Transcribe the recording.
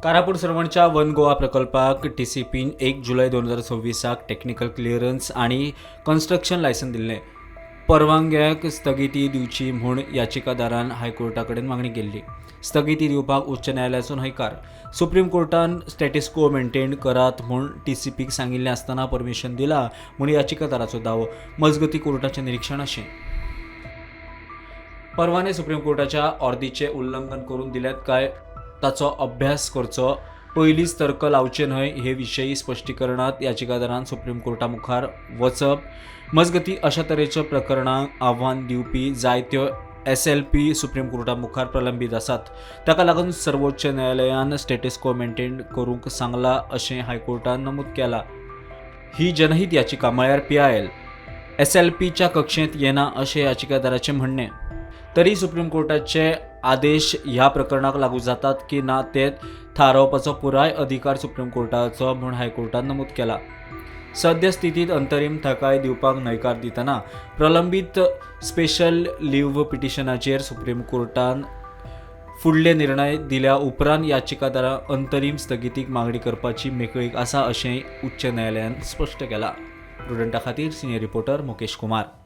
Karapur सरवणच्या one Goa प्रकल्पाक TCPन 1 जुलै 2026 technical clearance आणि construction licence दिल्लें. परवानग्याक स्थगिती दिवची म्हूण याचिकादारान हायकोर्टा कडेन मागणी केल्ली. स्थगिती दिवपाक उच्च न्यायालयाचो न्हयकार. सुप्रीम कोर्टान स्टेटस को मेंटेन करात म्हूण TCPक सांगिल्लें आसतना परमिशन दिला म्हूण याचिकादाराचो दावो. मजगतीं कोर्टाचें निरीक्षण अशें. परवाने सुप्रीम कोर्टाच्या ऑर्दीचें उल्लंघन करून दिल्यात काय ताचो अभ्यास करचो पयलींच तर्क लावचे न्हय हे विशयी स्पश्टीकरणात याचिकादारान सुप्रीम कोर्टा मुखार वचप. मजगतीं अशा तरेच्या प्रकरणांक आव्हान दिवपी जायत्यो SLP सुप्रीम कोर्टा मुखार प्रलंबीत आसात. ताका लागून सर्वोच्च न्यायालयान स्टेटस को मेंटेन करूंक सांगला अशें हायकोर्टान नमूद केलां. ही जनहीत याचिका म्हळ्यार PIL SLPच्या कक्षेंत येना अशें याचिकादाराचें म्हणणें. तरी सुप्रीम कोर्टाचे आदेश ह्या प्रकरणाक लागू जातात की ना ते थारावपाचो पुराय अधिकार सुप्रीम कोर्टाचो म्हूण हायकोर्टान नमूद केला. सद्य स्थितीत अंतरीम थाकाय दिवपाक न्हयकार दितना प्रलंबीत स्पेशल लीव्ह पिटिशनाचेर सुप्रीम कोर्टान फुडले निर्णय दिल्या उपरांत याचिकादाराक अंतरीम स्थगितीक मागणी करपाची मेकळीक आसा अशेंय उच्च न्यायालयान स्पश्ट केलां. प्रुडंटा खातीर सिनियर रिपोर्टर मुकेश कुमार.